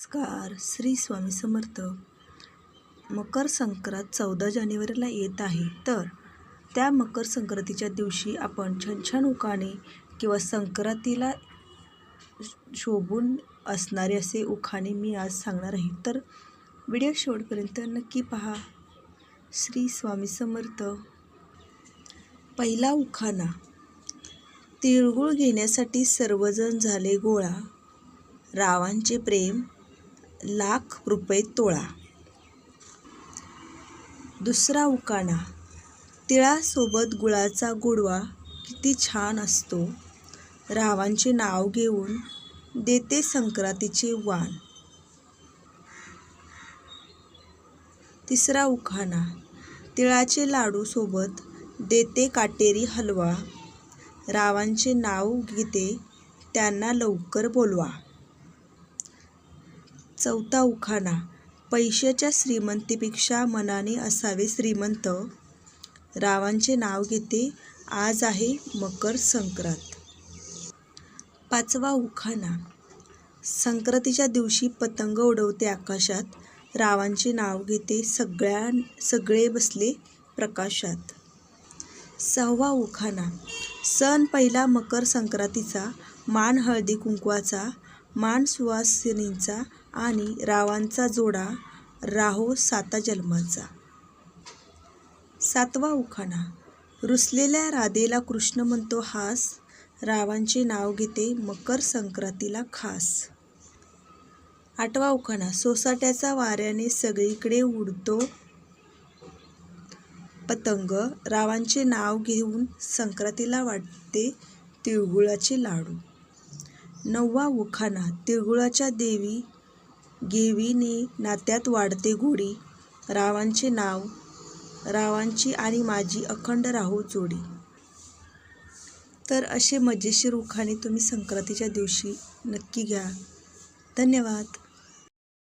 नमस्कार. श्री स्वामी समर्थ. मकर संक्रांत 14 जानेवारीला येत आहे. तर त्या मकर संक्रांतीच्या दिवशी आपण छान छान उखाणे किंवा संक्रांतीला शोभून असणारे असे उखाणे मी आज सांगणार आहे. तर व्हिडिओ शेवटपर्यंत नक्की पहा. श्री स्वामी समर्थ. पहिला उखाणा. तिळगुळ घेण्यासाठी सर्वजण झाले गोळा, रावांचे प्रेम ₹1,00,000 तोळा. दुसरा उखाणा. तिळासोबत गुळाचा गोडवा किती छान असतो, रावांचे नाव घेऊन देते संक्रांतीचे वाण. तिसरा उखाणा. तिळाचे लाडू सोबत देते काटेरी हलवा, रावांचे नाव घेते त्यांना लवकर बोलवा. चौथा उखाणा. पैशाच्या श्रीमंतीपेक्षा मनाने असावे श्रीमंत, रावांचे नाव घेते आज आहे मकर संक्रांत. पाचवा उखाणा. संक्रांतीच्या दिवशी पतंग उडवते आकाशात, रावांचे नाव घेते सगळे बसले प्रकाशात. सहावा उखाणा. सण पहिला मकर संक्रांतीचा, मान हळदी कुंकवाचा, मान सुवासिनींचा आणि रावांचा जोडा राहो 7 जन्माचा. सातवा उखाणा. रुसलेल्या राधेला कृष्ण म्हणतो हास, रावांचे नाव घेते मकर संक्रांतीला खास. आठवा उखाणा. सोसाट्याचा वाऱ्याने सगळीकडे उडतो पतंग, रावांचे नाव घेऊन संक्रांतीला वाटते तिळगुळाचे लाडू. नववा उखाणा. तिळगुळाच्या देवी घेवीने नात्यात वाढते गोडी, रावांचे नाव रावांची आणि माझी अखंड राहो जोडी. तर असे मजेशीर उखाणे तुम्ही संक्रांतीच्या दिवशी नक्की घ्या. धन्यवाद.